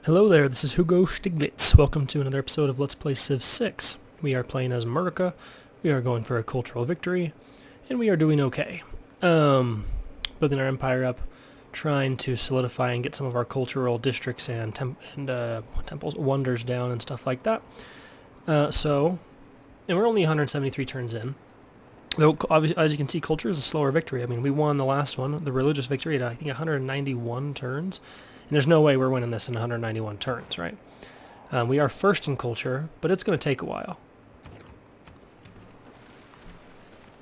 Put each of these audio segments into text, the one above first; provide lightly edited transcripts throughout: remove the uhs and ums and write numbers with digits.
Hello there, this is Hugo Stiglitz. Welcome to another episode of Let's Play Civ 6. We are playing as America, we are going for a cultural victory, and we are doing okay. Building our empire up, trying to solidify and get some of our cultural districts and temples, wonders down and stuff like that. And we're only 173 turns in. Though, obviously, as you can see, culture is a slower victory. I mean, we won the last one, the religious victory, at I think 191 turns. And there's no way we're winning this in 191 turns, right? We are first in culture, but it's going to take a while.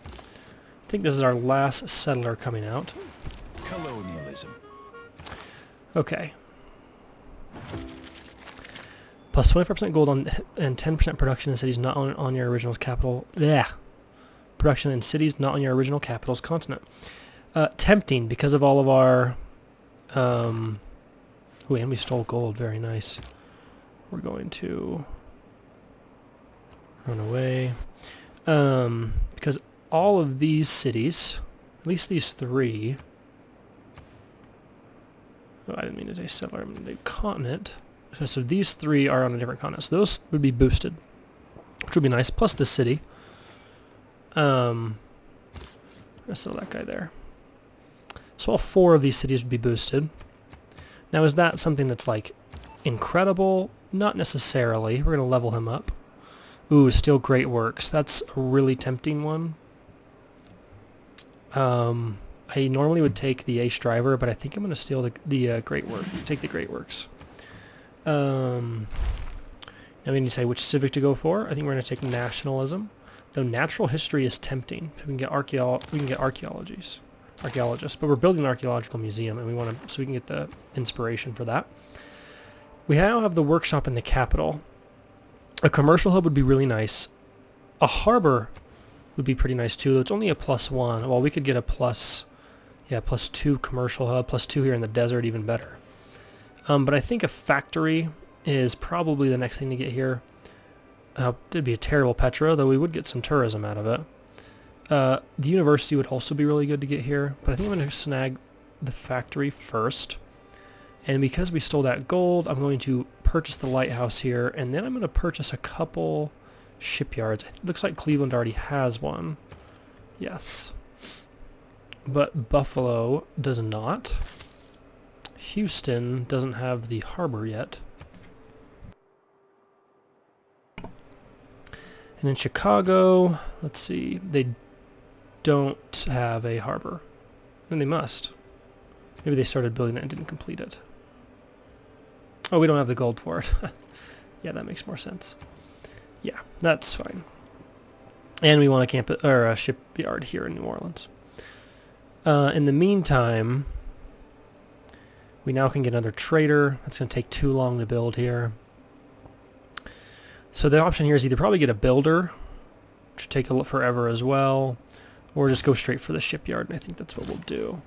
I think this is our last settler coming out. Colonialism. Okay. Plus 25% gold on and 10% production in cities not on your original capital. Yeah. Production in cities not on your original capital's continent. Tempting because of all of our... Ooh, and we stole gold. Very nice. We're going to run away. Because all of these cities, at least these three... Oh, I didn't mean to say settler, I meant to say continent. So these three are on a different continent. So those would be boosted, which would be nice. Plus the city. Let's settle that guy there. So all four of these cities would be boosted. Now, is that something that's, like, incredible? Not necessarily. We're going to level him up. Ooh, still great works. That's a really tempting one. I normally would take the Ace Driver, but I think I'm going to steal the Great Work. Take the Great Works. Now we need to say which civic to go for. I think we're going to take nationalism. Though natural history is tempting. We can get archaeologists, but we're building an archaeological museum, and we want to, so we can get the inspiration for that. We now have the workshop in the capital. A commercial hub would be really nice. A harbor would be pretty nice too, though it's only a +1. Well, we could get a +2 commercial hub, +2 here in the desert, even better. But I think a factory is probably the next thing to get here. It'd be a terrible Petra, though we would get some tourism out of it. The university would also be really good to get here, but I think I'm going to snag the factory first. And because we stole that gold, I'm going to purchase the lighthouse here, and then I'm going to purchase a couple shipyards. It looks like Cleveland already has one. Yes. But Buffalo does not. Houston doesn't have the harbor yet. And in Chicago, let's see, they don't have a harbor. And they must. Maybe they started building it and didn't complete it. Oh, we don't have the gold for it. Yeah, that makes more sense. Yeah, that's fine. And we want a a shipyard here in New Orleans. In the meantime, we now can get another trader. That's going to take too long to build here. So the option here is either probably get a builder, which would take forever as well, or just go straight for the shipyard, and I think that's what we'll do.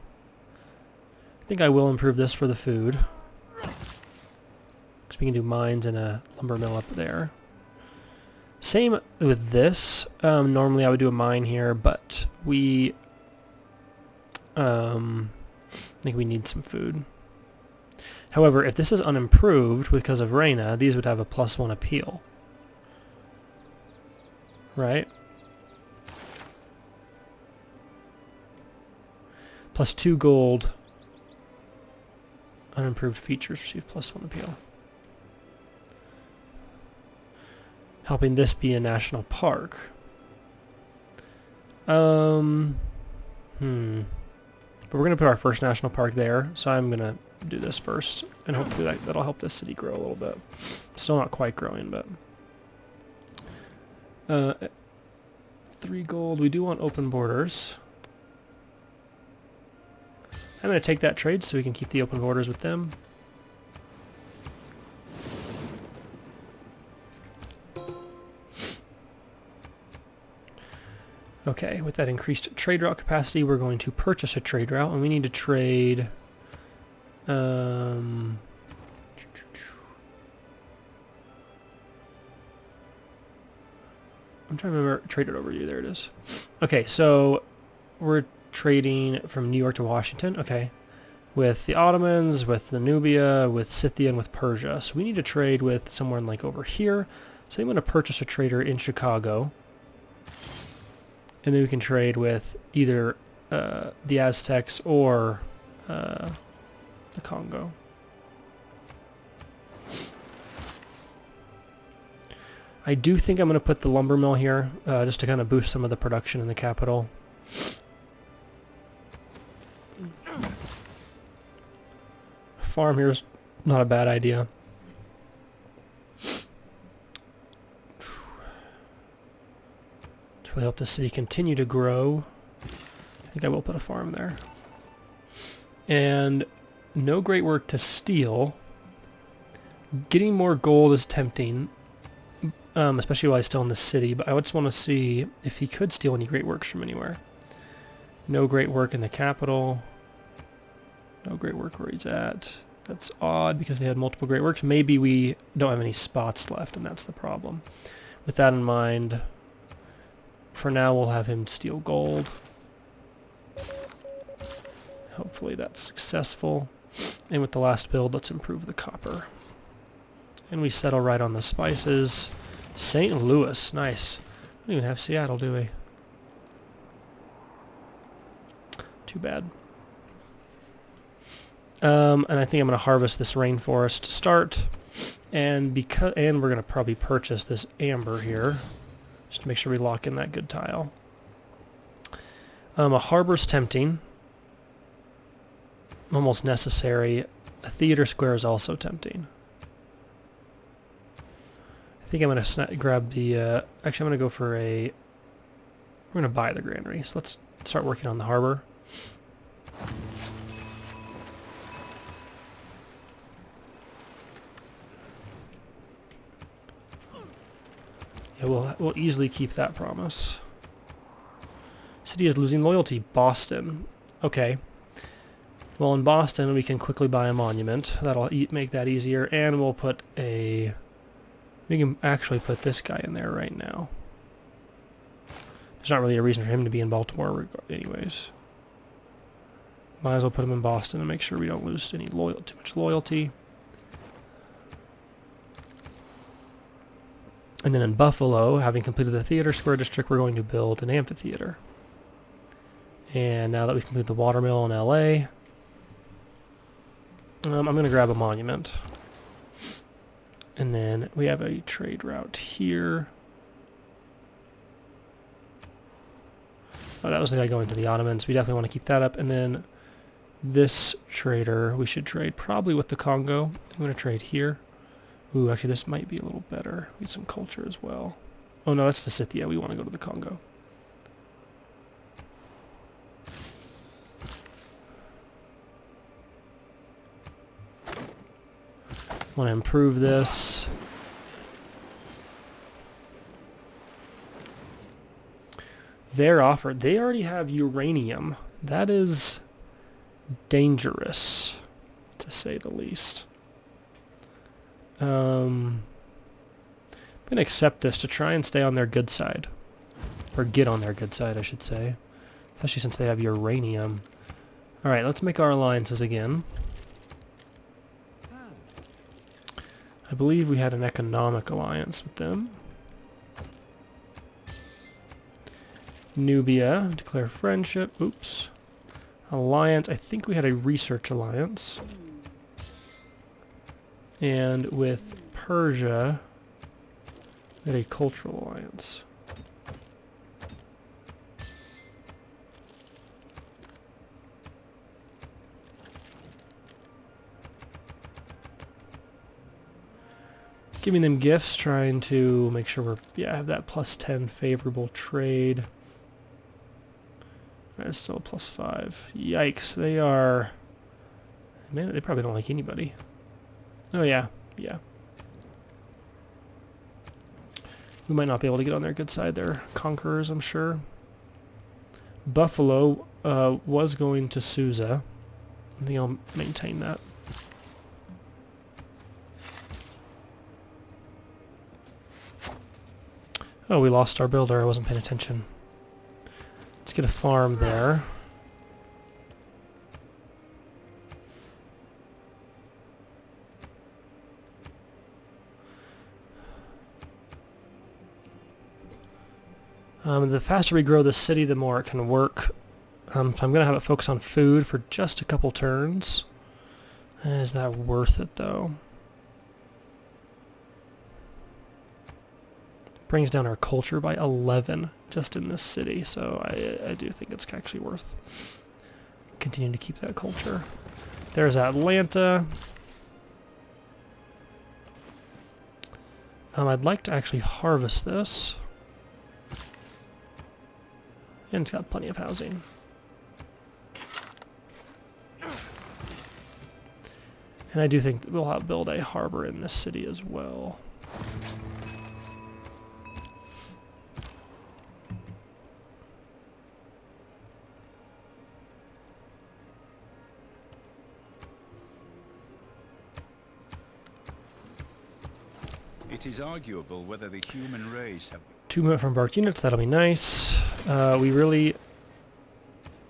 I think I will improve this for the food. Because we can do mines and a lumber mill up there. Same with this. Normally I would do a mine here, but we... I think we need some food. However, if this is unimproved because of Reyna, these would have a +1 appeal. Right? +2 gold. Unimproved features receive +1 appeal. Helping this be a national park. But we're going to put our first national park there, so I'm going to do this first, and hopefully that'll help this city grow a little bit. Still not quite growing, but... 3 gold. We do want open borders. I'm going to take that trade so we can keep the open borders with them. Okay, with that increased trade route capacity, we're going to purchase a trade route, and we need to trade... I'm trying to remember, traded overview, there it is. Okay, so we're trading from New York to Washington, okay. with the Ottomans, with the Nubia, with Scythia, and with Persia. So we need to trade with someone like over here. So I'm going to purchase a trader in Chicago. And then we can trade with either the Aztecs or the Congo. I do think I'm going to put the lumber mill here, just to kind of boost some of the production in the capital. Farm here is not a bad idea. To really help the city continue to grow, I think I will put a farm there. And no great work to steal. Getting more gold is tempting. Especially while he's still in the city, but I just want to see if he could steal any great works from anywhere. No great work in the capital. No great work where he's at. That's odd because they had multiple great works. Maybe we don't have any spots left, and that's the problem. With that in mind, for now we'll have him steal gold. Hopefully that's successful. And with the last build, let's improve the copper. And we settle right on the spices. St. Louis, nice. We don't even have Seattle, do we? Too bad. And I think I'm going to harvest this rainforest to start, and we're going to probably purchase this amber here, just to make sure we lock in that good tile. A harbor's tempting, almost necessary. A theater square is also tempting. I think I'm going to grab the, actually I'm going to go for we're going to buy the granary, so let's start working on the harbor. Yeah, we'll easily keep that promise. City is losing loyalty. Boston. Okay. Well, in Boston we can quickly buy a monument. That'll make that easier, and we'll put a... We can actually put this guy in there right now. There's not really a reason for him to be in Baltimore anyways. Might as well put him in Boston and make sure we don't lose any too much loyalty. And then in Buffalo, having completed the theater square district, we're going to build an amphitheater. And now that we've completed the watermill in LA, I'm going to grab a monument. And then we have a trade route here. Oh, that was the guy going to the Ottomans. We definitely want to keep that up. And then this trader, we should trade probably with the Congo. I'm going to trade here. Ooh, actually this might be a little better. We need some culture as well. Oh no, that's the Scythia. We want to go to the Congo. Want to improve this. They're offered. They already have uranium. That is dangerous, to say the least. I'm going to accept this to try and stay on their good side. Or get on their good side, I should say. Especially since they have uranium. Alright, let's make our alliances again. I believe we had an economic alliance with them. Nubia, declare friendship. Oops. Alliance, I think we had a research alliance. And with Persia, we had a cultural alliance. Giving them gifts, trying to make sure we're, have that +10 favorable trade. That's still a +5. Yikes, they are... Man, they probably don't like anybody. Oh yeah, yeah. We might not be able to get on their good side. They're conquerors, I'm sure. Buffalo was going to Susa. I think I'll maintain that. Oh, we lost our builder. I wasn't paying attention. Let's get a farm there. The faster we grow the city, the more it can work. So I'm going to have it focus on food for just a couple turns. Is that worth it, though? Brings down our culture by 11 just in this city, so I do think it's actually worth continuing to keep that culture. There's Atlanta. I'd like to actually harvest this. And it's got plenty of housing. And I do think that we'll build a harbor in this city as well. It is arguable whether the human race have... 2 movement from barked units, that'll be nice. I'm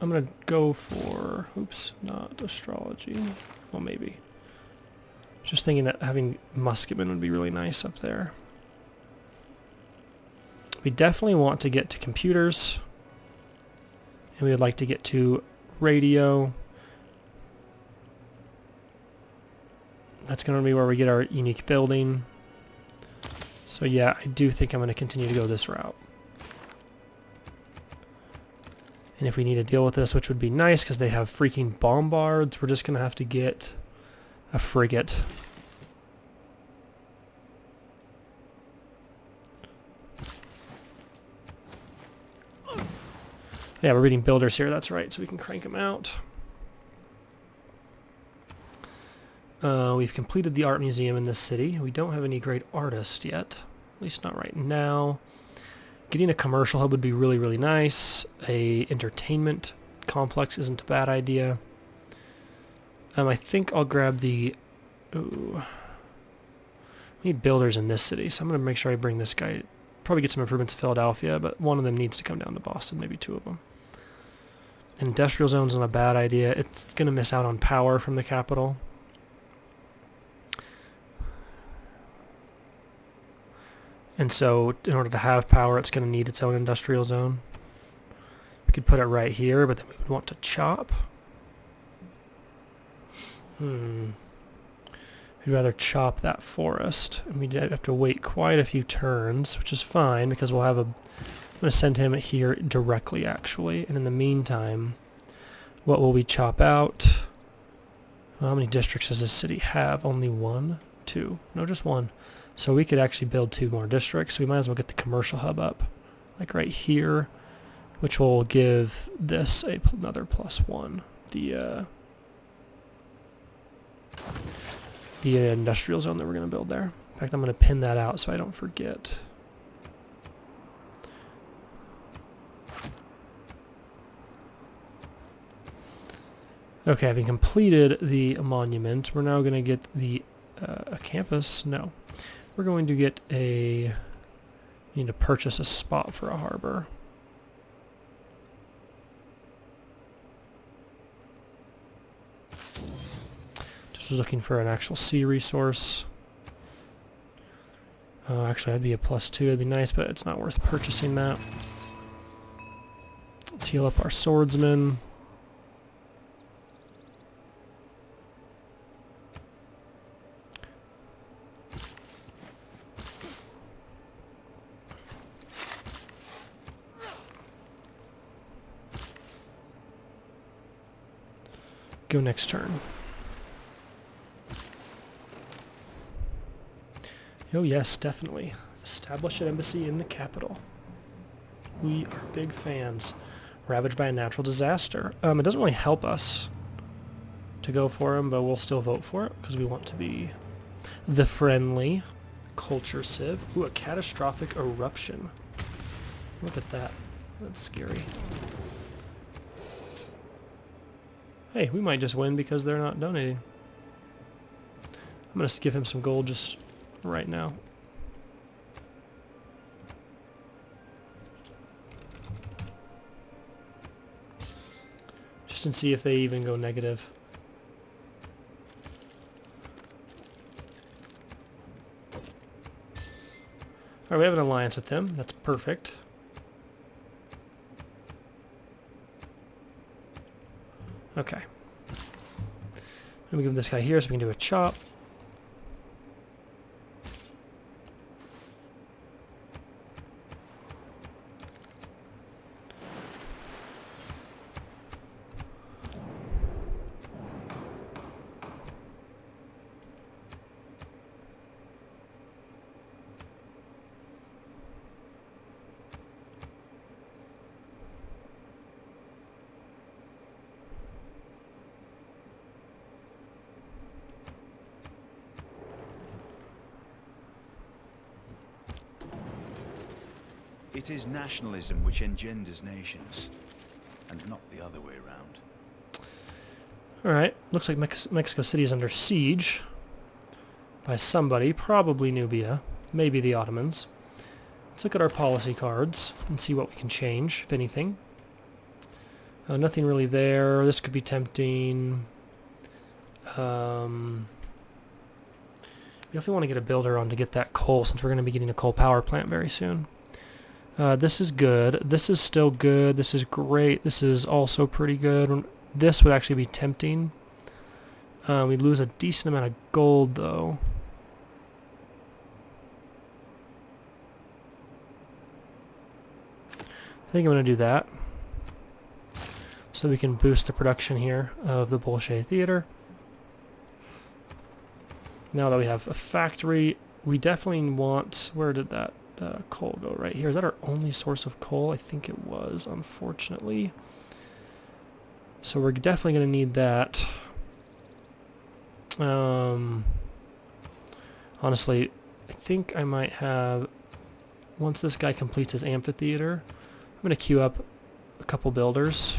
gonna go for, oops, not astrology. Well, maybe. Just thinking that having musketmen would be really nice up there. We definitely want to get to computers. And we would like to get to radio. That's going to be where we get our unique building. So yeah, I do think I'm going to continue to go this route. And if we need to deal with this, which would be nice because they have freaking bombards, we're just going to have to get a frigate. Yeah, we're reading builders here, that's right, so we can crank them out. We've completed the art museum in this city. We don't have any great artists yet, at least not right now. Getting a commercial hub would be really, really nice. A entertainment complex isn't a bad idea. I think I'll grab the... Ooh. We need builders in this city, so I'm going to make sure I bring this guy... Probably get some improvements to Philadelphia, but one of them needs to come down to Boston, maybe 2 of them. An industrial zone's not a bad idea. It's going to miss out on power from the capital. And so, in order to have power, it's going to need its own industrial zone. We could put it right here, but then we would want to chop. We'd rather chop that forest. And we'd have to wait quite a few turns, which is fine, because we'll have a... I'm going to send him here directly, actually. And in the meantime, what will we chop out? Well, how many districts does this city have? Only 1? 2? No, just 1. So we could actually build 2 more districts. We might as well get the commercial hub up, like right here, which will give this another +1. The industrial zone that we're going to build there. In fact, I'm going to pin that out so I don't forget. Okay, having completed the monument, we're now going to get the a campus. No. We're going to get a... We need to purchase a spot for a harbor. Just was looking for an actual sea resource. Actually, that'd be a +2. It'd be nice, but it's not worth purchasing that. Let's heal up our swordsmen. Go next turn. Oh yes, definitely. Establish an embassy in the capital. We are big fans. Ravaged by a natural disaster. It doesn't really help us to go for him, but we'll still vote for it because we want to be the friendly culture civ. Ooh, a catastrophic eruption. Look at that. That's scary. Hey, we might just win because they're not donating. I'm going to give him some gold just right now. Just to see if they even go negative. Alright, we have an alliance with them. That's perfect. Okay. Let me give this guy here so we can do a chop. It is nationalism which engenders nations, and not the other way around. Alright, looks like Mexico City is under siege by somebody, probably Nubia, maybe the Ottomans. Let's look at our policy cards and see what we can change, if anything. Nothing really there. This could be tempting. We definitely want to get a builder on to get that coal, since we're going to be getting a coal power plant very soon. This is good. This is still good. This is great. This is also pretty good. This would actually be tempting. We lose a decent amount of gold, though. I think I'm going to do that, so we can boost the production here of the Bolshoi Theater. Now that we have a factory, we definitely want... Where did that coal go? Right here. Is that our only source of coal? I think it was, unfortunately. So we're definitely going to need that. Honestly, I think I might have... Once this guy completes his amphitheater, I'm going to queue up a couple builders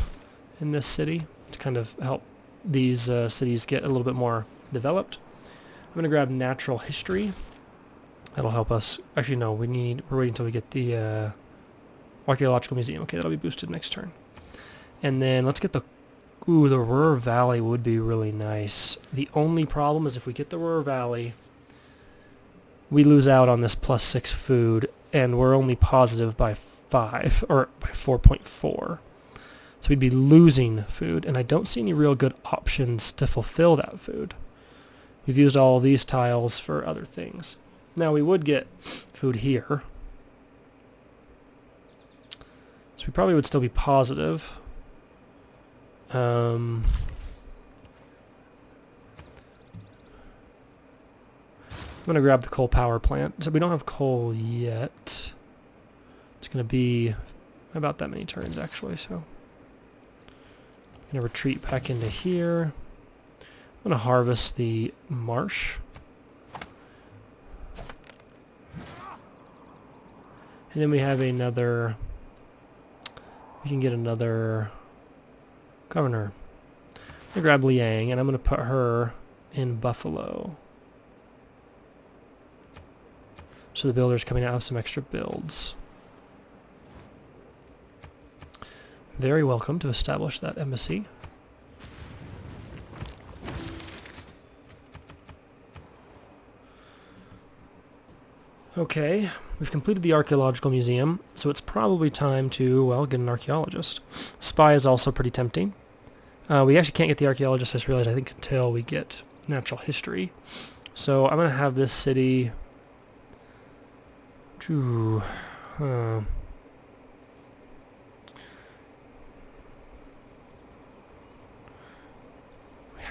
in this city to kind of help these cities get a little bit more developed. I'm going to grab natural history. That'll help us. Actually, no, we're waiting until we get the archaeological museum. Okay, that'll be boosted next turn. And then let's get the... Ooh, the Ruhr Valley would be really nice. The only problem is if we get the Ruhr Valley, we lose out on this +6 food, and we're only positive by 5, or by 4.4. So we'd be losing food, and I don't see any real good options to fulfill that food. We've used all of these tiles for other things. Now we would get food here. So we probably would still be positive. I'm going to grab the coal power plant. So we don't have coal yet. It's going to be about that many turns, actually. So I'm going to retreat back into here. I'm going to harvest the marsh. And then we have another... We can get another governor. I'm going to grab Liang, and I'm going to put her in Buffalo. So the builders coming out have some extra builds. Very welcome to establish that embassy. Okay, we've completed the archaeological museum, so it's probably time to, well, get an archaeologist. Spy is also pretty tempting. We actually can't get the archaeologist, I just realized, I think, until we get natural history. So I'm going to have this city... we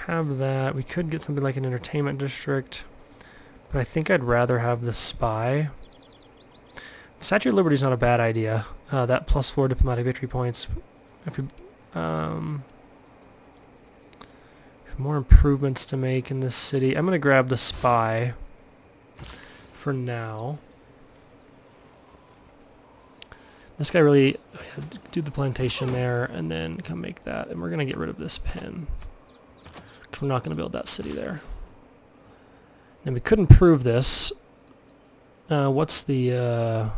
have that. We could get something like an entertainment district, but I think I'd rather have the spy. Statue of Liberty is not a bad idea. That +4 diplomatic victory points. If we, more improvements to make in this city. I'm going to grab the spy for now. This guy really... do the plantation there and then come make that. And we're going to get rid of this pen, because we're not going to build that city there. And we could improve this. What's the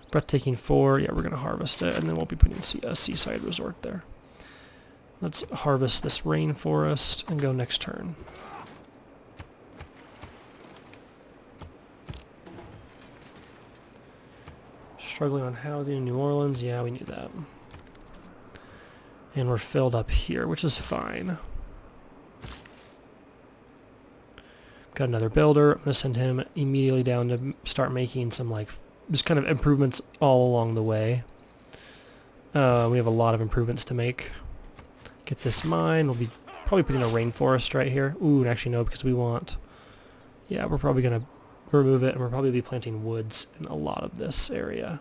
breathtaking 4? Yeah, we're going to harvest it, and then we'll be putting a seaside resort there. Let's harvest this rainforest and go next turn. Struggling on housing in New Orleans. Yeah, we knew that. And we're filled up here, which is fine. Got another builder. I'm going to send him immediately down to start making some, like, just kind of improvements all along the way. We have a lot of improvements to make. Get this mine. We'll be probably putting a rainforest right here. Ooh, actually no, because we want... Yeah, we're probably going to remove it, and we'll probably be planting woods in a lot of this area.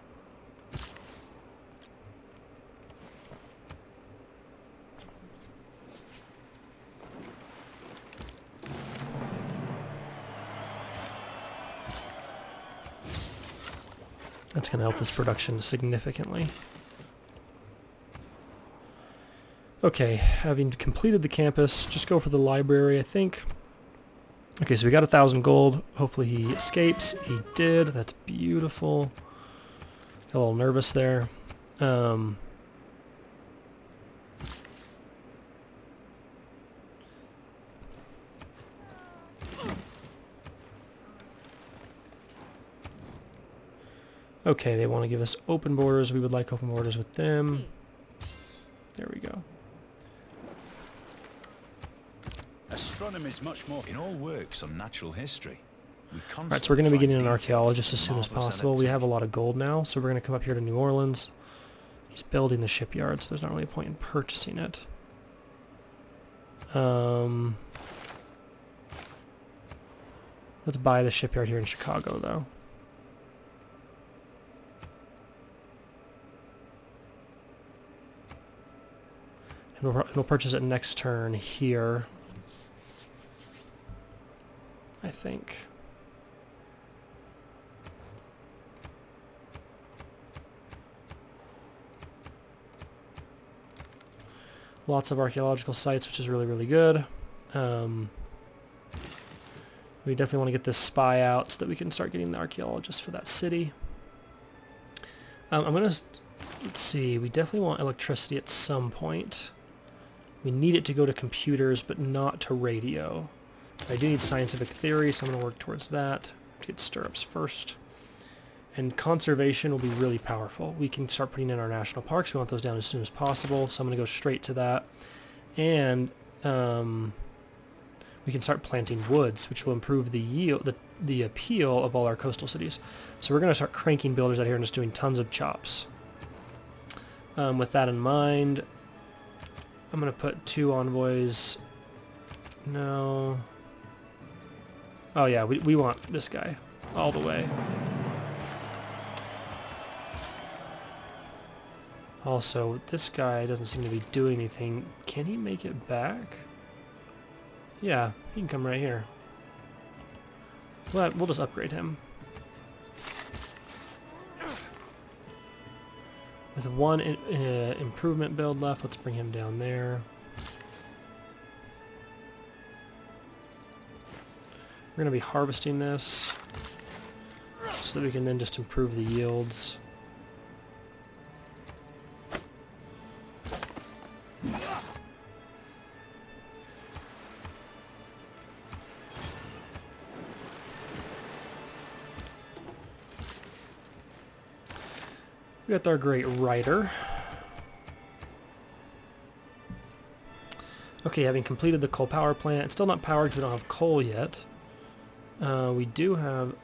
That's going to help this production significantly. Okay, having completed the campus, just go for the library, I think. Okay, so we got 1,000 gold. Hopefully he escapes. He did. That's beautiful. Got a little nervous there. Okay, they want to give us open borders. We would like open borders with them. There we go. Astronomy is much more in all works on natural history. Alright, so we're going to be getting an archaeologist as soon as possible. We have a lot of gold now, so we're going to come up here to New Orleans. He's building the shipyard, so there's not really a point in purchasing it. Let's buy the shipyard here in Chicago, though. And we'll purchase it next turn here, I think. Lots of archaeological sites, which is really, really good. We definitely want to get this spy out so that we can start getting the archaeologists for that city. I'm going to... Let's see, we definitely want electricity at some point. We need it to go to computers, but not to radio. I do need scientific theory, so I'm going to work towards that. Get stirrups first. And conservation will be really powerful. We can start putting in our national parks. We want those down as soon as possible, so I'm going to go straight to that. And we can start planting woods, which will improve the yield, the appeal of all our coastal cities. So we're going to start cranking builders out here and just doing tons of chops. With that in mind, I'm going to put 2 envoys. No. Oh yeah, we want this guy all the way. Also, this guy doesn't seem to be doing anything. Can he make it back? Yeah, he can come right here. We'll just upgrade him. With 1 improvement build left, let's bring him down there. We're going to be harvesting this so that we can then just improve the yields. We got our great writer. Okay, having completed the coal power plant, it's still not powered because we don't have coal yet. We do have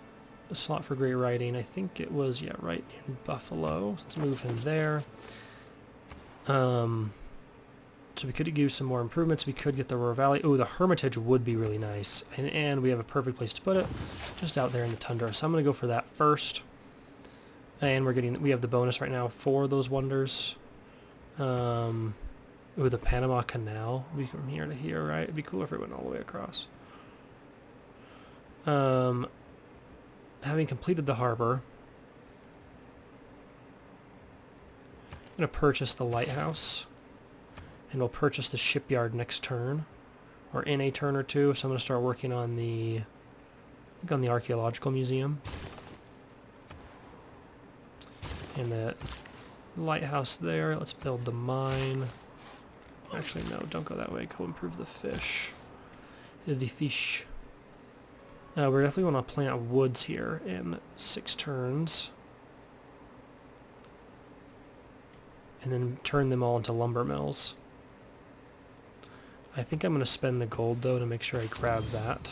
a slot for great writing. I think it was, yeah, right in Buffalo. Let's move him there. So we could use some more improvements. We could get the Ruhr Valley. Oh, the Hermitage would be really nice. And we have a perfect place to put it, just out there in the tundra. So I'm going to go for that first. And we have the bonus right now for those wonders. Ooh, the Panama Canal. We from here to here, right? It'd be cool if it went all the way across. Having completed the harbor, I'm going to purchase the lighthouse. And we'll purchase the shipyard next turn. Or in a turn or two. So I'm going to start working on the archaeological museum. And the lighthouse there. Let's build the mine. Actually, no, don't go that way. Go improve the fish. The fish. We definitely want to plant woods here in 6 turns. and then turn them all into lumber mills. I think I'm going to spend the gold, though, to make sure I grab that.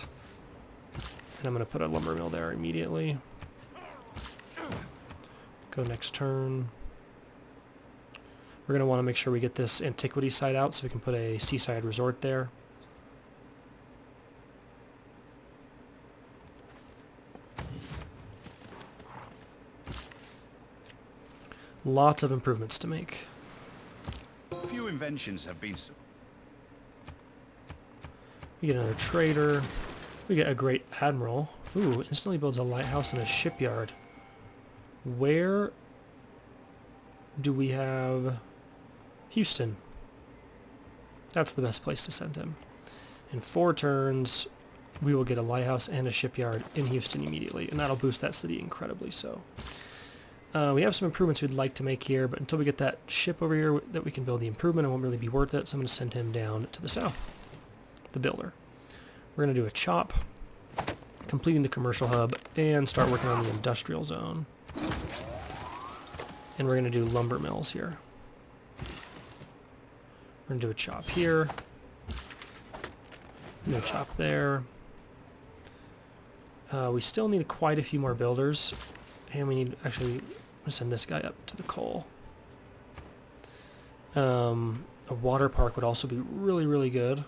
And I'm going to put a lumber mill there immediately. Go next turn. We're going to want to make sure we get this antiquity site out so we can put a seaside resort there. Lots of improvements to make. Few inventions have been so. We get another trader. We get a great admiral. Ooh, instantly builds a lighthouse and a shipyard. Where do we have Houston? That's the best place to send him. In 4 turns, we will get a lighthouse and a shipyard in Houston immediately, and that'll boost that city incredibly so. We have some improvements we'd like to make here, but until we get that ship over here that we can build the improvement, it won't really be worth it, so I'm going to send him down to the south, the builder. We're going to do a chop, completing the commercial hub, and start working on the industrial zone. And we're going to do lumber mills here. We're going to do a chop here, no chop there. We still need quite a few more builders, and we need, actually, I'm going to send this guy up to the coal. A water park would also be really, really good.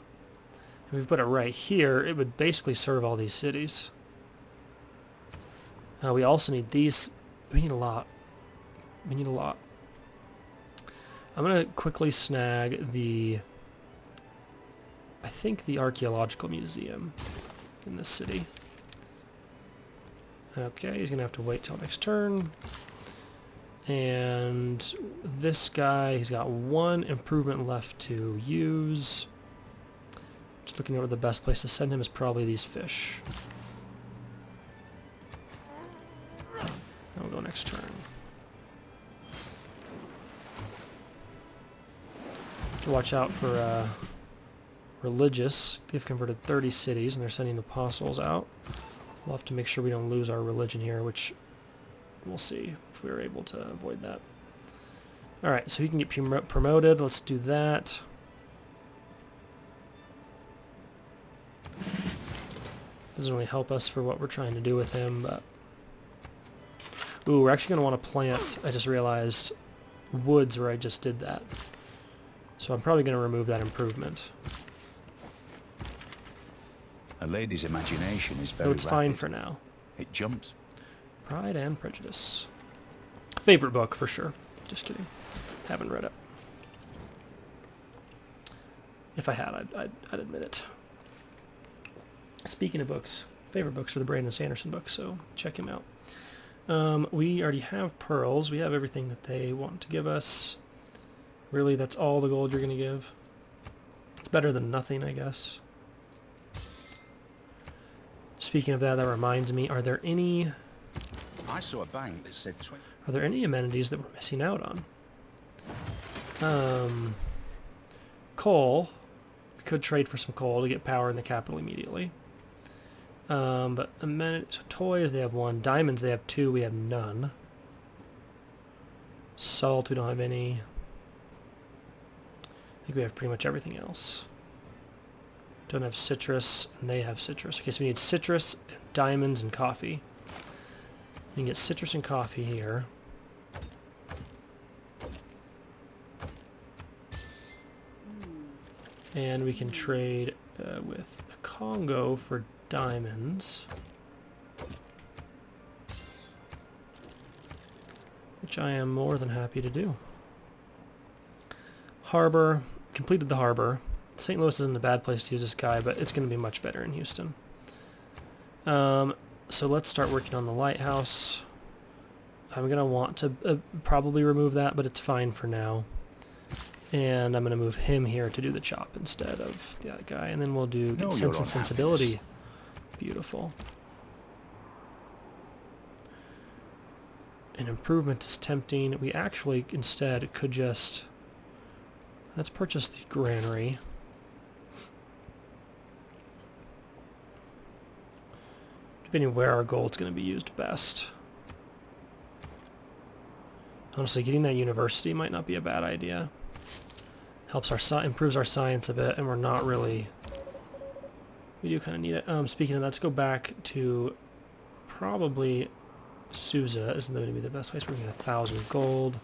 If we put it right here, it would basically serve all these cities. We also need these. We need a lot. We need a lot. I'm going to quickly snag the, I think, the archaeological museum in this city. Okay, he's going to have to wait till next turn. And this guy, he's got 1 improvement left to use. Just looking over, the best place to send him is probably these fish. And we'll go next turn. To watch out for religious. They've converted 30 cities and they're sending apostles out. We'll have to make sure we don't lose our religion here, which we'll see if we're able to avoid that. Alright, so he can get promoted. Let's do that. Doesn't really help us for what we're trying to do with him, but... Ooh, we're actually going to want to plant, I just realized, woods where I just did that. So I'm probably going to remove that improvement. A lady's imagination is very So it's fine rapid. for now. It jumps. Pride and Prejudice. Favorite book, for sure. Just kidding. Haven't read it. If I had, I'd admit it. Speaking of books, favorite books are the Brandon Sanderson books, so check him out. We already have pearls. We have everything that they want to give us. Really, that's all the gold you're going to give? It's better than nothing, I guess. Speaking of that, that reminds me, are there any... I saw a bank that said 20. Are there any amenities that we're missing out on? Coal. We could trade for some coal to get power in the capital immediately. But amenities, so toys, they have 1. Diamonds, they have 2. We have none. Salt, we don't have any. I think we have pretty much everything else. Don't have citrus, and they have citrus. Okay, so we need citrus, diamonds, and coffee. You can get citrus and coffee here. And we can trade with the Congo for diamonds. Which I am more than happy to do. Harbor. Completed the harbor. St. Louis isn't a bad place to use this guy, but it's going to be much better in Houston. So let's start working on the lighthouse. I'm going to want to probably remove that, but it's fine for now. And I'm going to move him here to do the chop instead of the other guy. And then we'll do Sense and Sensibility. Beautiful. An improvement is tempting. We actually instead could just... Let's purchase the granary. Depending where our gold's going to be used best. Honestly, getting that university might not be a bad idea. Helps our improves our science a bit, and we're not really... We do kind of need it. Speaking of that, let's go back to probably Susa. Isn't that going to be the best place? We're going to get 1,000 gold.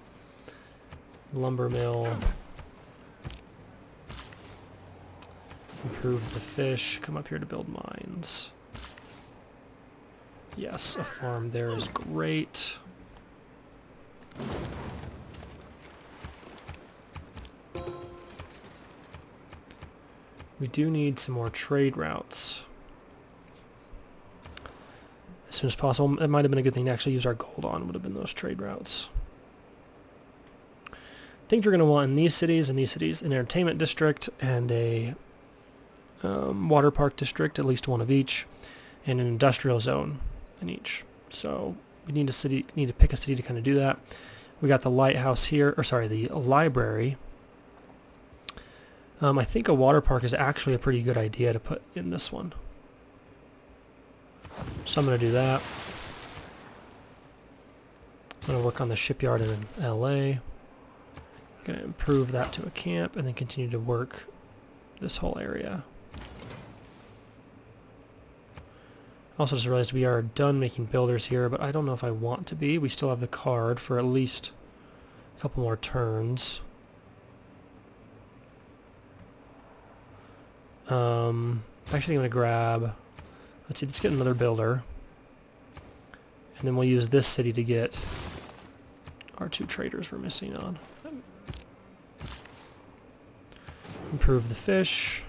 Lumber mill. Improve the fish. Come up here to build mines. Yes, a farm there is great. We do need some more trade routes. As soon as possible. It might have been a good thing to actually use our gold on, would have been those trade routes. Things we're going to want in these cities, an entertainment district and a water park district, at least one of each, and an industrial zone in each. So we need to pick a city to kind of do that. We got the lighthouse here, or sorry, the library. I think a water park is actually a pretty good idea to put in this one. So I'm going to do that. I'm going to work on the shipyard in LA. I'm going to improve that to a camp and then continue to work this whole area. Also just realized we are done making builders here, but I don't know if I want to be. We still have the card for at least a couple more turns. Actually I'm going to grab, let's get another builder. And then we'll use this city to get our 2 traders we're missing on. Improve the fish.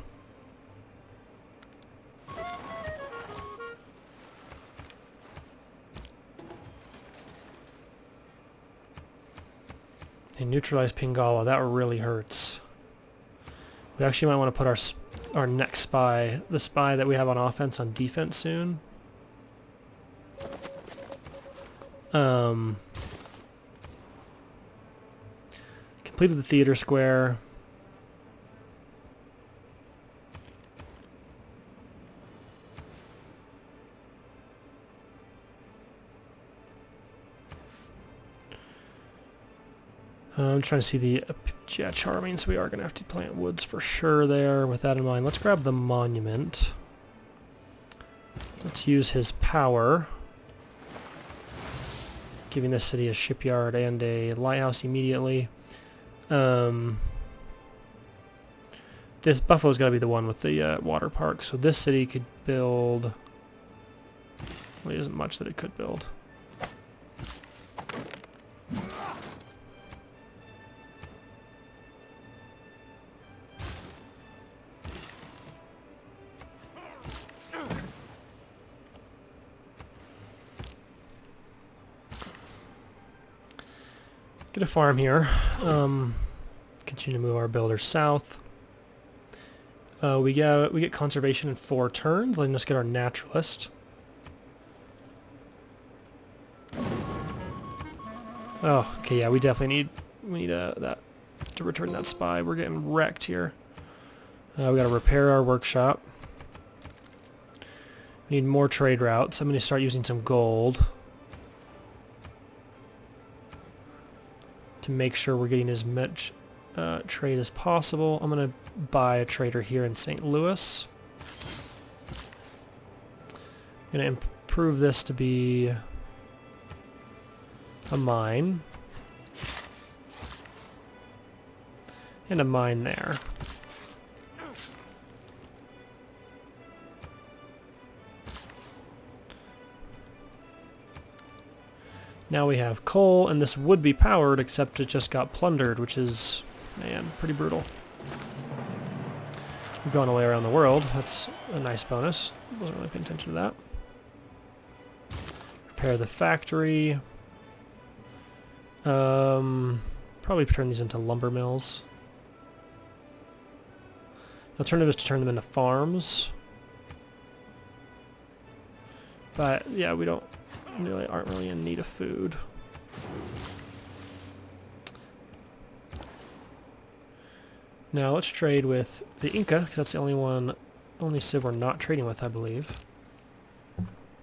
And neutralize Pingala. That really hurts. We actually might want to put our next spy, the spy that we have on offense, on defense soon. Completed the theater square. I'm trying to see the... yeah, charming, so we are going to have to plant woods for sure there. With that in mind, let's grab the monument. Let's use his power. Giving this city a shipyard and a lighthouse immediately. This Buffalo's got to be the one with the water park. So this city could build... well, there isn't much that it could build. Get a farm here. Continue to move our builders south. We get conservation in 4 turns, letting us get our naturalist. Oh, okay, yeah, we definitely need that to return that spy. We're getting wrecked here. We got to repair our workshop. We need more trade routes. I'm going to start using some gold to make sure we're getting as much trade as possible. I'm going to buy a trader here in St. Louis. I'm going to improve this to be a mine. And a mine there. Now we have coal, and this would be powered, except it just got plundered, which is, man, pretty brutal. We've gone away around the world. That's a nice bonus. Wasn't really paying attention to that. Repair the factory. Probably turn these into lumber mills. The alternative is to turn them into farms. But, yeah, we aren't really in need of food. Now let's trade with the Inca, because that's the only civ we're not trading with, I believe.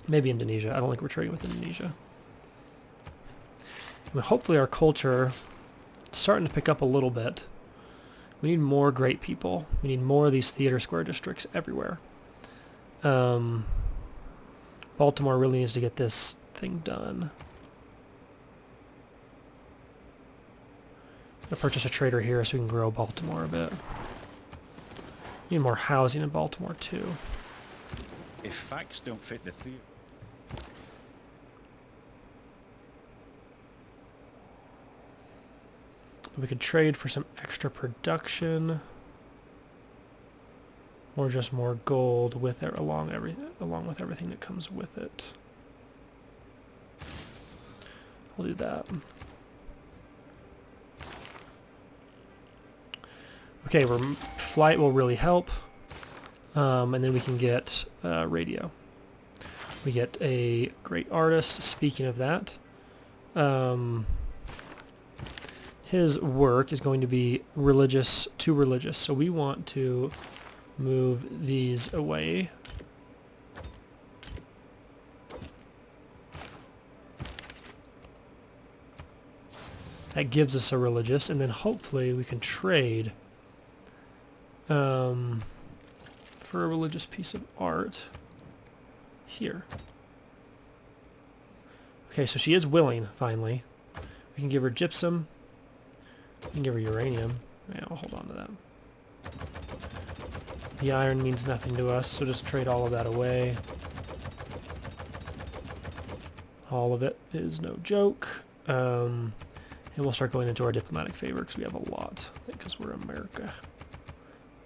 Maybe Indonesia. I don't think we're trading with Indonesia. I mean, hopefully our culture is starting to pick up a little bit. We need more great people. We need more of these theater square districts everywhere. Baltimore really needs to get this thing done. I'm gonna purchase a trader here so we can grow Baltimore a bit. Need more housing in Baltimore too. If facts don't fit the theory. We could trade for some extra production, or just more gold with it along with everything that comes with it. We'll do that. Okay, flight will really help, and then we can get radio. We get a great artist. Speaking of that, his work is going to be religious to religious, so we want to move these away. That gives us a religious, and then hopefully we can trade for a religious piece of art here. Okay, so she is willing, finally. We can give her gypsum. We can give her uranium. Yeah, I'll hold on to that. The iron means nothing to us, so just trade all of that away. All of it is no joke. And we'll start going into our diplomatic favor because we have a lot. Because we're America.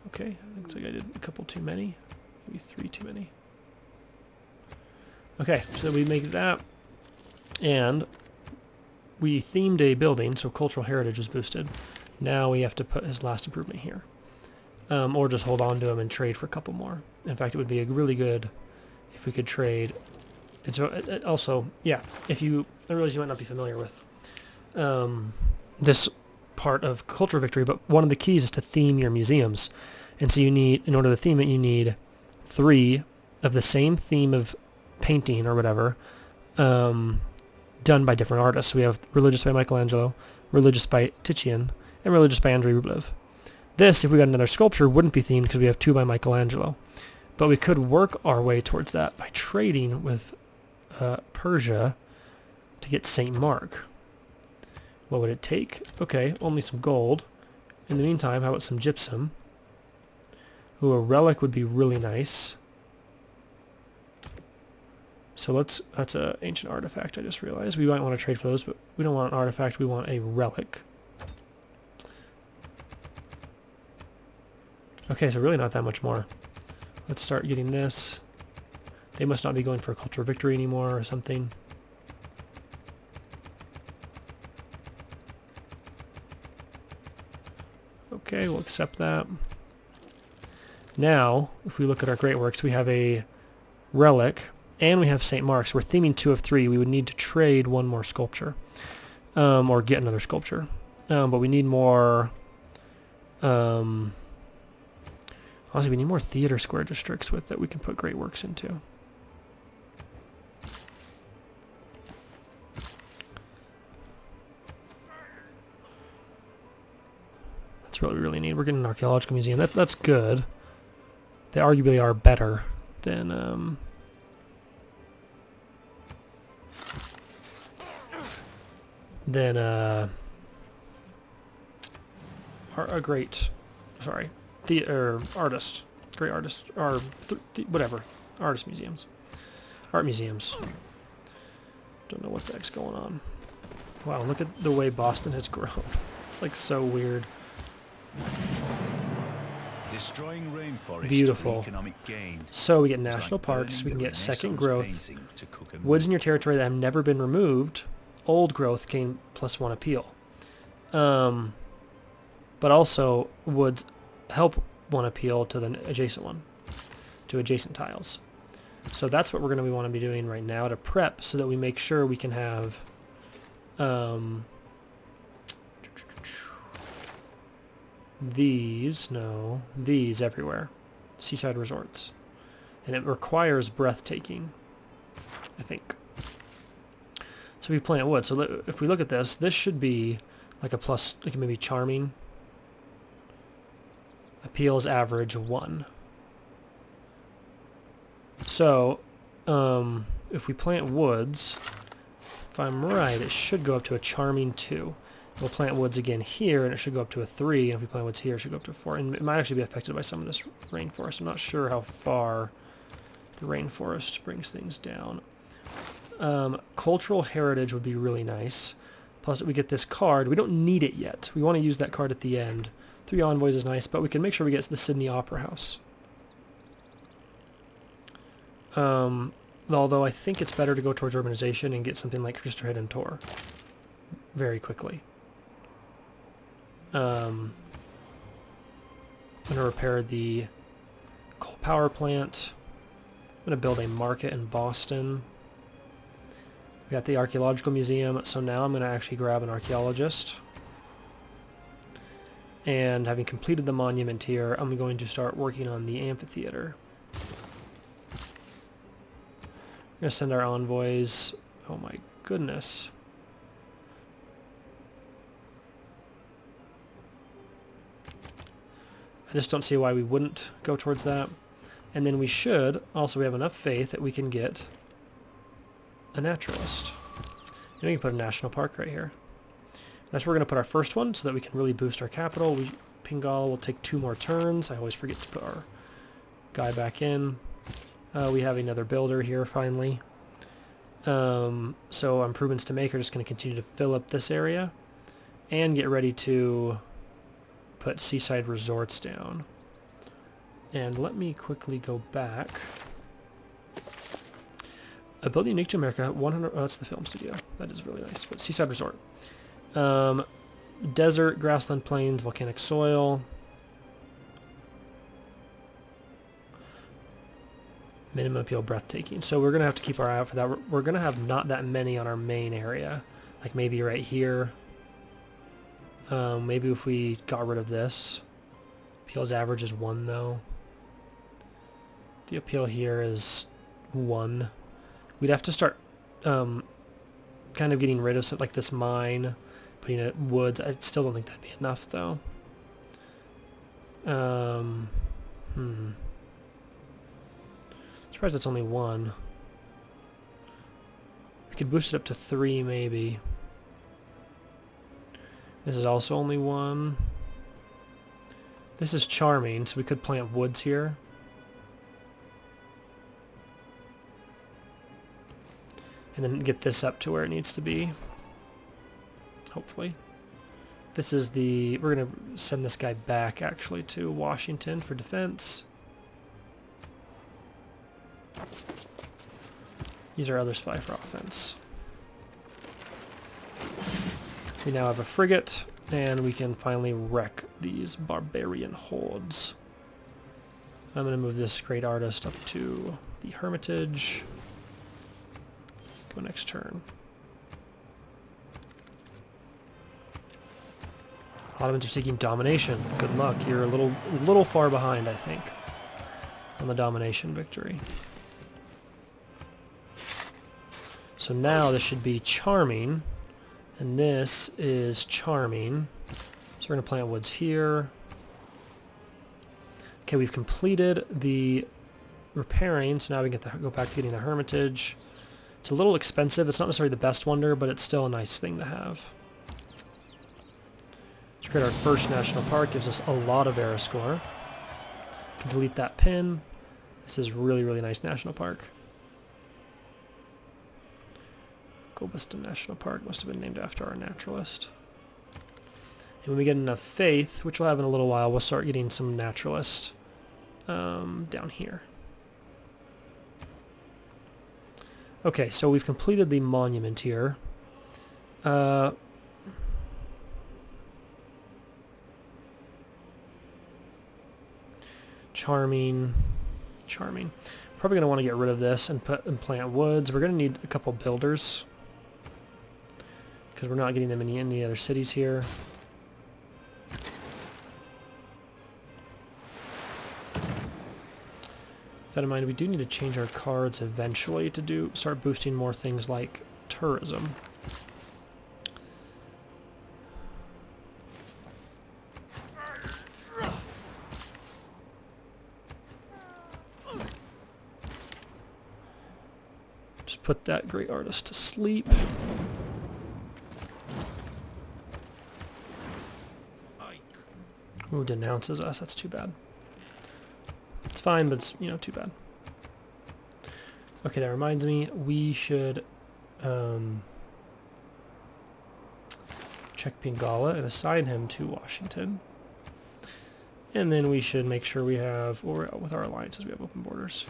Okay, I think like I did a couple too many. Maybe 3 too many. Okay, so we make that. And we themed a building, so cultural heritage is boosted. Now we have to put his last improvement here. Or just hold on to him and trade for a couple more. In fact, it would be a really good if we could trade. And so also, yeah, I realize you might not be familiar with this part of Cultural Victory, but one of the keys is to theme your museums. And so you need, in order to theme it, you need 3 of the same theme of painting or whatever, done by different artists. So we have Religious by Michelangelo, Religious by Titian, and Religious by Andrei Rublev. This, if we got another sculpture, wouldn't be themed because we have 2 by Michelangelo. But we could work our way towards that by trading with Persia to get St. Mark. What would it take? Okay, only some gold. In the meantime, how about some gypsum? Ooh, a relic would be really nice. So that's an ancient artifact, I just realized. We might want to trade for those, but we don't want an artifact, we want a relic. Okay, so really not that much more. Let's start getting this. They must not be going for a cultural victory anymore or something. Okay, we'll accept that. Now, if we look at our great works, we have a relic, and we have St. Mark's. We're theming 2 of 3. We would need to trade 1 more sculpture, or get another sculpture. But we need more. Honestly, we need more theater square districts with that we can put great works into. That's what we really need. We're getting an archaeological museum. That's good. They arguably are better than a great, sorry, artist, great artist, or whatever, artist museums, art museums. Don't know what the heck's going on. Wow, look at the way Boston has grown. It's like so weird. Destroying rainforest Beautiful. for economic gain. So we get national parks, we can get second growth. Woods in your territory that have never been removed. Old growth gain +1 appeal. But also woods help 1 appeal to the adjacent one, to adjacent tiles. So that's what we're going to want to be doing right now to prep so that we make sure we can have these everywhere. Seaside resorts. And it requires breathtaking, I think. So we plant wood. So if we look at this, this should be like a plus, like maybe charming. Appeals average 1. So if we plant woods, if I'm right, it should go up to a charming 2. We'll plant woods again here, and it should go up to a 3. And if we plant woods here, it should go up to a 4. And it might actually be affected by some of this rainforest. I'm not sure how far the rainforest brings things down. Cultural heritage would be really nice. Plus, we get this card. We don't need it yet. We want to use that card at the end. 3 envoys is nice, but we can make sure we get to the Sydney Opera House. Although I think it's better to go towards urbanization and get something like Christopher and Tor very quickly. I'm going to repair the coal power plant. I'm going to build a market in Boston. We got the archaeological museum, so now I'm going to actually grab an archaeologist. And having completed the monument here, I'm going to start working on the amphitheater. We're going to send our envoys. Oh my goodness. I just don't see why we wouldn't go towards that. And then we should, also we have enough faith that we can get a naturalist. And we can put a national park right here. That's where we're going to put our first one so that we can really boost our capital. Pingal will take 2 more turns. I always forget to put our guy back in. We have another builder here finally. So improvements to make are just going to continue to fill up this area and get ready to put seaside resorts down. And let me quickly go back. A building unique to America, 100, oh, that's the film studio. That is really nice. But seaside resort. Desert, grassland plains, volcanic soil. Minimum appeal, breathtaking. So we're going to have to keep our eye out for that. We're going to have not that many on our main area. Like maybe right here. Maybe if we got rid of this. Appeals average is 1 though. The appeal here is 1. We'd have to start kind of getting rid of something like this mine, putting it woods. I still don't think that'd be enough though. Surprised it's only 1. We could boost it up to 3 maybe. This is also only 1. This is charming, so we could plant woods here. And then get this up to where it needs to be. Hopefully. This is the... We're going to send this guy back, actually, to Washington for defense. Use our other spy for offense. We now have a frigate, and we can finally wreck these barbarian hordes. I'm going to move this great artist up to the Hermitage. Go next turn. Ottomans are seeking domination. Good luck. You're a little far behind, I think, on the domination victory. So now this should be charming, and this is charming. So we're going to plant woods here. Okay, we've completed the repairing, so now we get to go back to getting the Hermitage. It's a little expensive. It's not necessarily the best wonder, but it's still a nice thing to have. Let's create our first national park. Gives us a lot of era score. Can delete that pin. This is really, really nice national park. Galveston National Park must have been named after our naturalist. And when we get enough faith, which we'll have in a little while, we'll start getting some naturalists down here. Okay, so we've completed the monument here. Charming. Probably going to want to get rid of this and plant woods. We're going to need a couple builders because we're not getting them in any other cities here. With that in mind, we do need to change our cards eventually to start boosting more things like tourism. Just put that great artist to sleep. Ooh, denounces us. That's too bad. It's fine, but it's, you know, too bad. Okay, that reminds me, we should check Pingala and assign him to Washington. And then we should make sure we have, or with our alliances, we have open borders.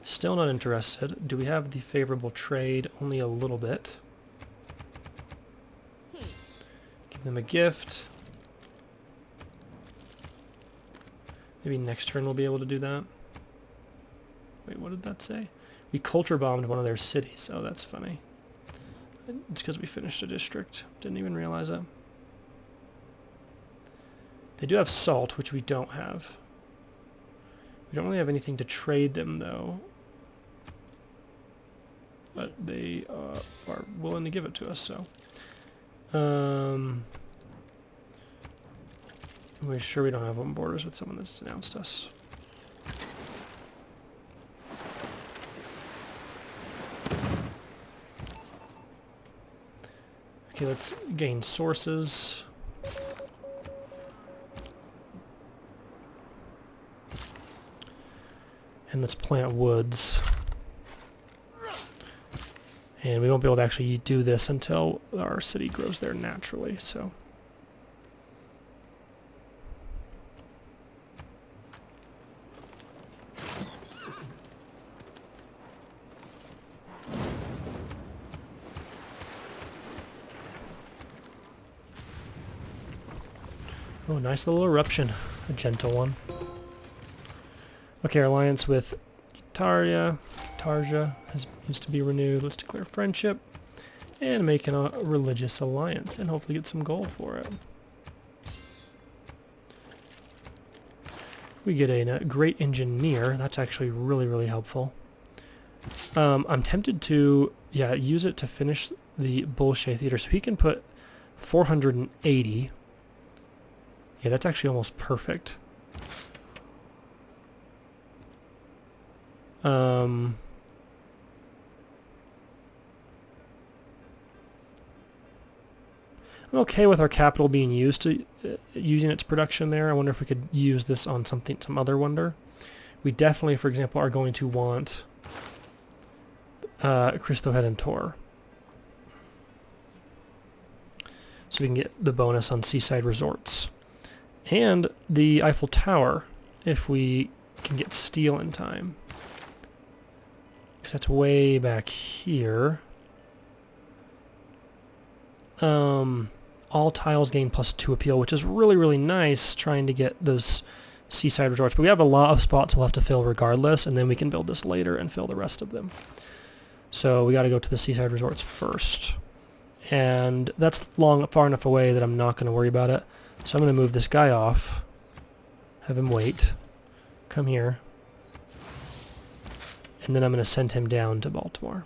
Still not interested. Do we have the favorable trade? Only a little bit. Give them a gift. Maybe next turn we'll be able to do that. Wait, what did that say? We culture bombed one of their cities. Oh, that's funny. It's because we finished a district. Didn't even realize it. They do have salt, which we don't have. We don't really have anything to trade them, though. But they are willing to give it to us, so. We're sure we don't have open borders with someone that's denounced us. Okay, let's gain sources. And let's plant woods. And we won't be able to actually do this until our city grows there naturally, so. Oh, nice little eruption. A gentle one. Okay, our alliance with Tarja needs to be renewed. Let's declare friendship and make a religious alliance and hopefully get some gold for it. We get a great engineer. That's actually really, really helpful. I'm tempted to, use it to finish the Bolshoi Theater. So he can put 480. Yeah, that's actually almost perfect. I'm okay with our capital being used to using its production there. I wonder if we could use this on some other wonder. We definitely, for example, are going to want Cristo Redentor, so we can get the bonus on seaside resorts and the Eiffel Tower if we can get steel in time. Because that's way back here. All tiles gain +2 appeal, which is really, really nice trying to get those seaside resorts. But we have a lot of spots we'll have to fill regardless, and then we can build this later and fill the rest of them. So we got to go to the seaside resorts first. And that's far enough away that I'm not going to worry about it. So I'm going to move this guy off. Have him wait. Come here. And then I'm going to send him down to Baltimore.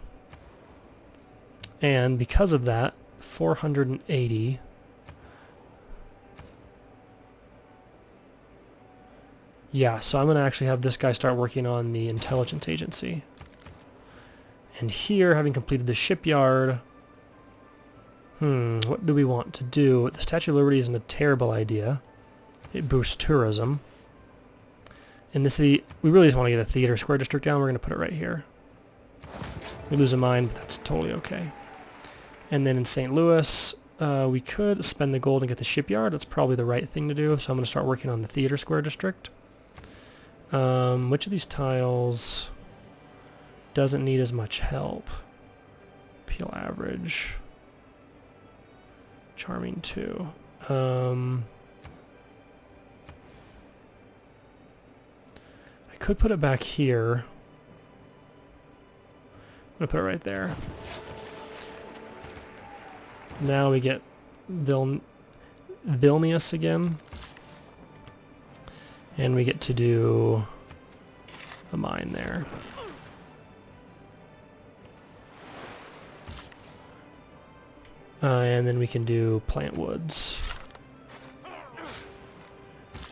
And because of that, 480. Yeah, so I'm going to actually have this guy start working on the intelligence agency. And here, having completed the shipyard, what do we want to do? The Statue of Liberty isn't a terrible idea. It boosts tourism. In the city, we really just want to get a theater square district down. We're going to put it right here. We lose a mine, but that's totally okay. And then in St. Louis, we could spend the gold and get the shipyard. That's probably the right thing to do. So I'm going to start working on the theater square district. Which of these tiles doesn't need as much help? Appeal average. Charming 2. I could put it back here. I'm going to put it right there. Now we get Vilnius again. And we get to do a mine there. And then we can do plant woods.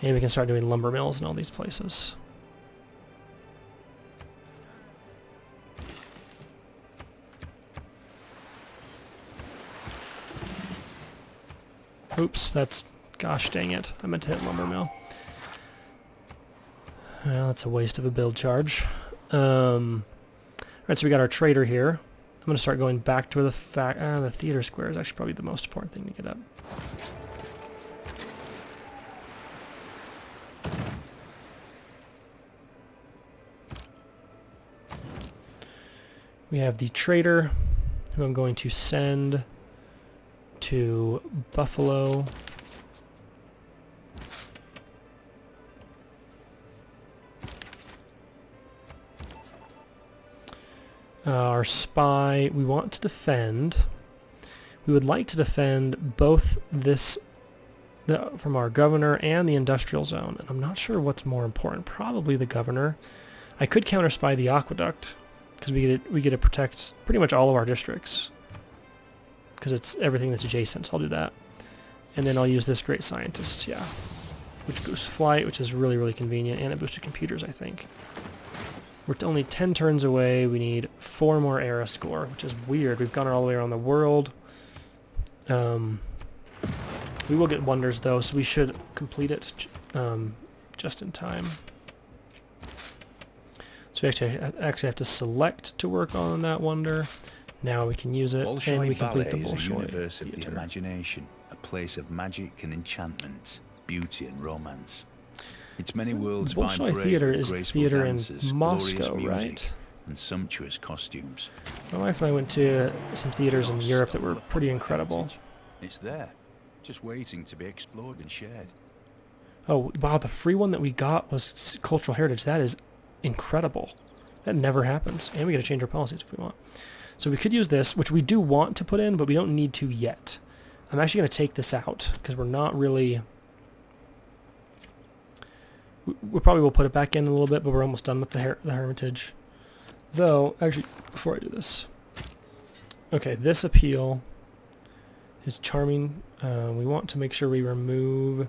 And we can start doing lumber mills in all these places. Oops, that's... Gosh dang it. I meant to hit lumber mill. Well, that's a waste of a build charge. Alright, so we got our trader here. I'm going to start going back to where the theater square is actually probably the most important thing to get up. We have the trader, who I'm going to send to Buffalo. Our spy, we want to defend. We would like to defend both this from our governor and the industrial zone. And I'm not sure what's more important. Probably the governor. I could counter spy the aqueduct, because we get to protect pretty much all of our districts, because it's everything that's adjacent, so I'll do that. And then I'll use this great scientist, yeah, which boosts flight, which is really, really convenient, and it boosted computers, I think. We're only 10 turns away. We need 4 more era score, which is weird. We've gone all the way around the world. We will get wonders, though, so we should complete it just in time. So we actually have to select to work on that wonder. Now we can use it, and we complete the Bolshoi is a Bolshoi universe of the theater. imagination, a place of magic and enchantment, beauty and romance. Its many worlds Bolshoi vibrate Theater with is graceful theater in dances, Moscow, glorious music, right? and sumptuous costumes. My wife and I went to some theaters in Europe that were pretty incredible. It's there, just waiting to be explored and shared. Oh, wow, the free one that we got was cultural heritage. That is incredible. That never happens. And we got to change our policies if we want. So we could use this, which we do want to put in, but we don't need to yet. I'm actually going to take this out, because we're not really... We probably will put it back in a little bit, but we're almost done with the Hermitage. Though, actually, before I do this... Okay, this appeal is charming. We want to make sure we remove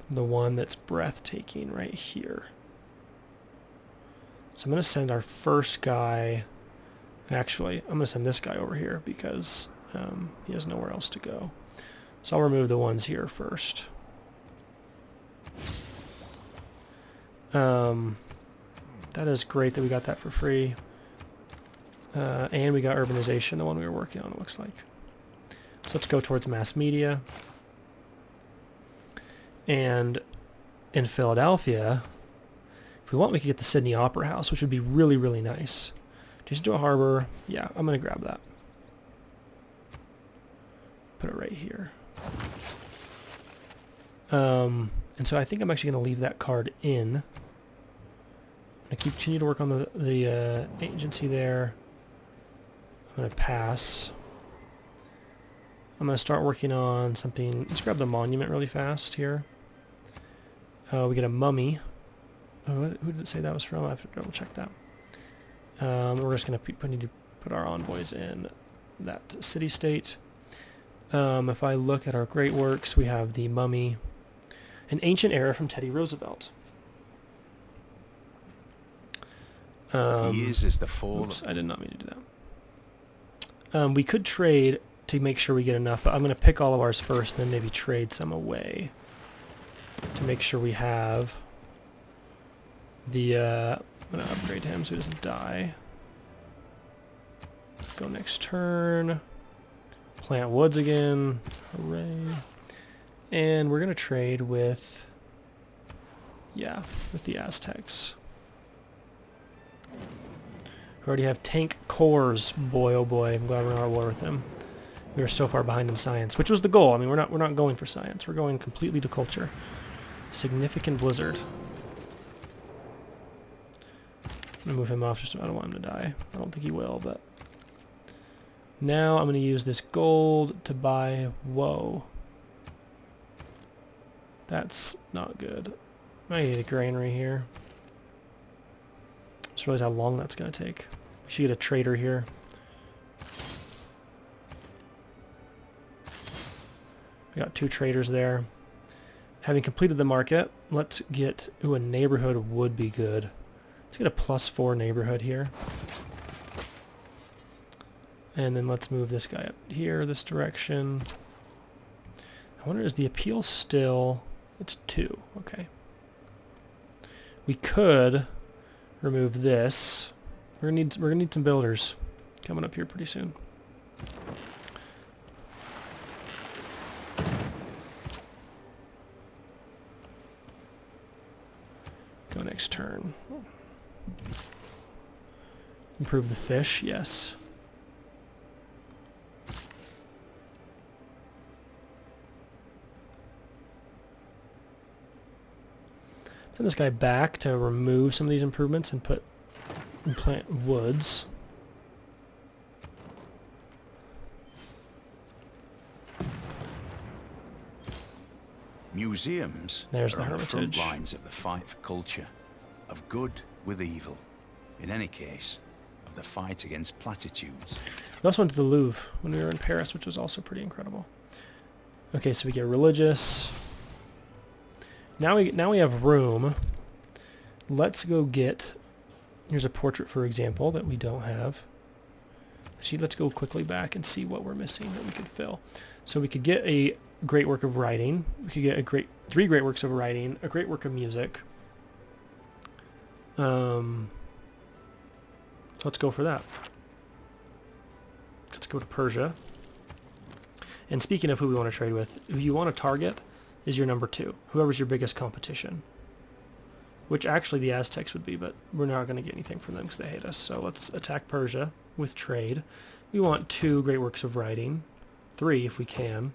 the one that's breathtaking right here. So I'm going to send our first guy... Actually, I'm going to send this guy over here because he has nowhere else to go. So I'll remove the ones here first. That is great that we got that for free. And we got urbanization, the one we were working on, it looks like. So let's go towards mass media. And in Philadelphia, if we want, we could get the Sydney Opera House, which would be really, really nice. Just do a harbor. Yeah, I'm going to grab that. Put it right here. And so I think I'm actually going to leave that card in. I'm going to continue to work on the agency there. I'm going to pass. I'm going to start working on something. Let's grab the monument really fast here. We get a mummy. Oh, who did it say that was from? I have to double check that. We're just going to need to put our envoys in that city-state. If I look at our great works, we have the mummy. An ancient era from Teddy Roosevelt. He is the fall. Oops, I did not mean to do that. We could trade to make sure we get enough, but I'm going to pick all of ours first, then maybe trade some away to make sure we have the... I'm going to upgrade him so he doesn't die. Go next turn. Plant woods again. Hooray. And we're going to trade with... Yeah, with the Aztecs. We already have tank cores. Boy, oh boy, I'm glad we're not at war with them. We were so far behind in science, which was the goal. I mean, we're not going for science. We're going completely to culture. Significant blizzard. I'm going to move him off, just I don't want him to die. I don't think he will, but... Now I'm going to use this gold to buy... Whoa. That's not good. I need a granary here. Just realize how long that's going to take. We should get a trader here. We got 2 traders there. Having completed the market, let's get... Ooh, a neighborhood would be good. Let's get a +4 neighborhood here. And then let's move this guy up here, this direction. I wonder, is the appeal still... It's 2. Okay. We could remove this. We're gonna need some builders coming up here pretty soon. Go next turn. Improve the fish, yes. Send this guy back to remove some of these improvements and plant woods. Museums There's the are on the front hermitage. lines of the fight for culture, of good with evil. In any case, of the fight against platitudes. We also went to the Louvre when we were in Paris, which was also pretty incredible. Okay, so we get religious. Now we have room. Let's go get... Here's a portrait, for example, that we don't have. See, let's go quickly back and see what we're missing that we could fill. So we could get a great work of writing. We could get three great works of writing, a great work of music. So let's go for that. Let's go to Persia. And speaking of who we want to trade with, who you want to target is your number 2. Whoever's your biggest competition. Which actually the Aztecs would be, but we're not going to get anything from them because they hate us. So let's attack Persia with trade. We want 2 great works of writing. 3 if we can.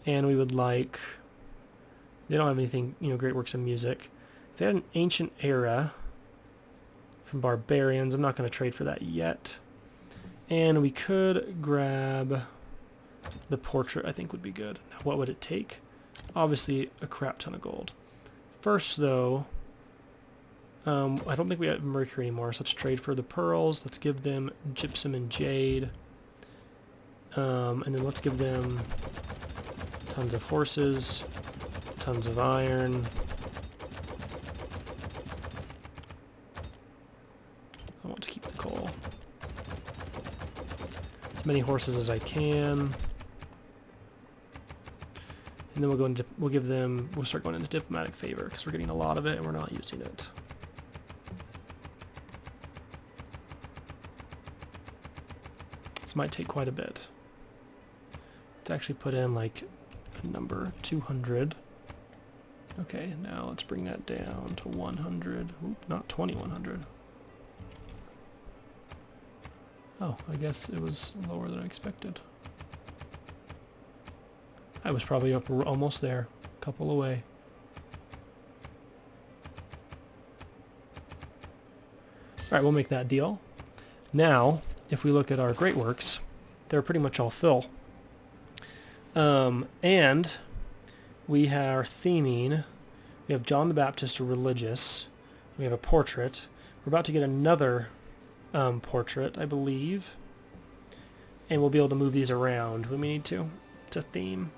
And we would like... They don't have anything, great works of music. If they had an ancient era from barbarians, I'm not going to trade for that yet. And we could grab the portrait, I think would be good. Now, what would it take? Obviously, a crap ton of gold. First, though, I don't think we have mercury anymore, so let's trade for the pearls. Let's give them gypsum and jade. And then let's give them tons of horses, tons of iron. I want to keep the coal. As many horses as I can. And then we'll start going into diplomatic favor because we're getting a lot of it and we're not using it. This might take quite a bit. Let's actually put in like a number 200. Okay, now let's bring that down to 100. Oop, not 2100. Oh, I guess it was lower than I expected. I was probably up almost there, a couple away. Alright, we'll make that deal. Now, if we look at our great works, they're pretty much all fill. And we are theming, we have John the Baptist, a religious, we have a portrait. We're about to get another portrait, I believe. And we'll be able to move these around when we need to. It's a theme.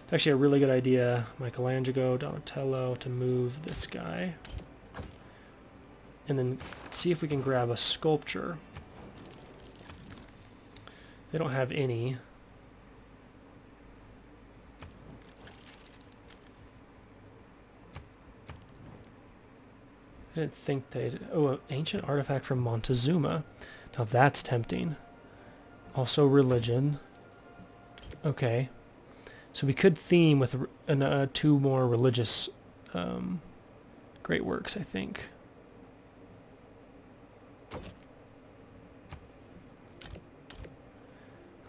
It's actually a really good idea, Michelangelo, Donatello, to move this guy. And then see if we can grab a sculpture. They don't have any. I didn't think they'd... Oh, an ancient artifact from Montezuma. Now that's tempting. Also religion. Okay. So we could theme with 2 more religious great works, I think.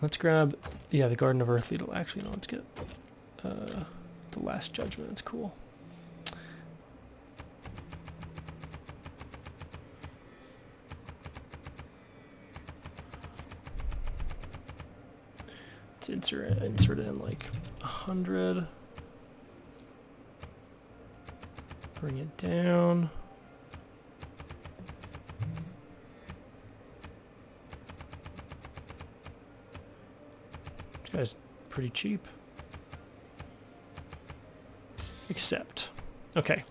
Let's grab... Yeah, the Garden of Earthly... Actually, no, let's get the Last Judgment. It's cool. Let's insert it in like 100. Bring it down. This guy's pretty cheap. Accept. Okay.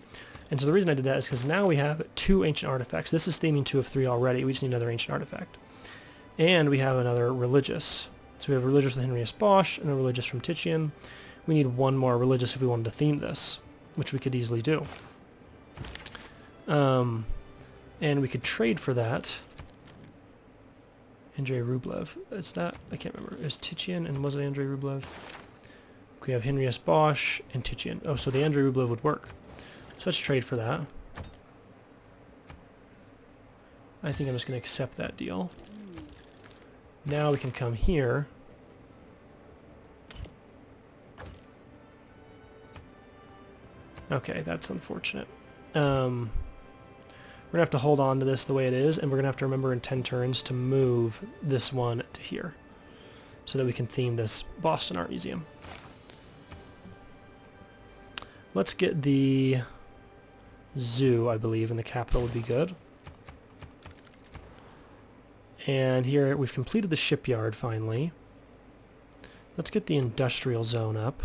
And so the reason I did that is because now we have 2 ancient artifacts. This is theming 2 of 3 already. We just need another ancient artifact. And we have another religious. So we have religious with Henry S. Bosch and a religious from Titian. We need one more religious if we wanted to theme this, which we could easily do. And we could trade for that. Andrei Rublev. Is that? I can't remember. Is Titian and was it Andrei Rublev? We have Henry S. Bosch and Titian. Oh, so the Andrei Rublev would work. So let's trade for that. I think I'm just going to accept that deal. Now we can come here. Okay, that's unfortunate. We're going to have to hold on to this the way it is, and we're going to have to remember in 10 turns to move this one to here so that we can theme this Boston Art Museum. Let's get the zoo, I believe, in the capital would be good. And here we've completed the shipyard finally. Let's get the industrial zone up.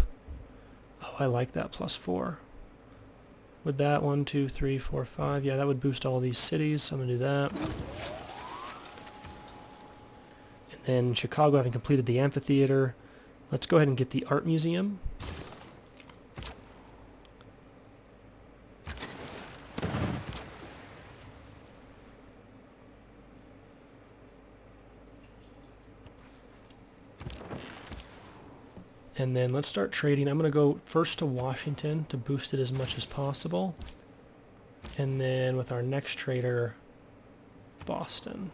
Oh, I like that +4. Would that 1, 2, 3, 4, 5? Yeah, that would boost all these cities, so I'm going to do that. And then Chicago, having completed the amphitheater, let's go ahead and get the art museum. And then let's start trading. I'm going to go first to Washington to boost it as much as possible. And then with our next trader, Boston.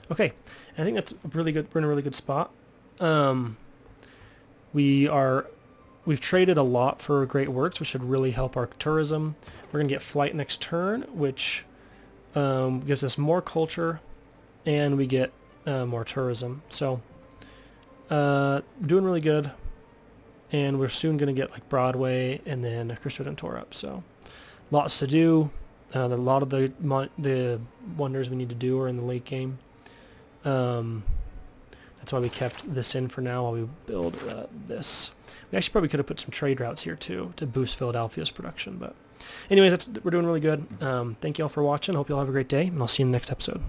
Okay, I think that's really good. We're in a really good spot. We've traded a lot for great works, which should really help our tourism. We're going to get flight next turn, which gives us more culture, and we get more tourism. So doing really good, and we're soon going to get like Broadway and then Cristo Redentor up. So lots to do. A lot of the wonders we need to do are in the late game. That's why we kept this in for now while we build this. We actually probably could have put some trade routes here too to boost Philadelphia's production. But anyways, we're doing really good. Thank you all for watching. Hope you all have a great day, and I'll see you in the next episode.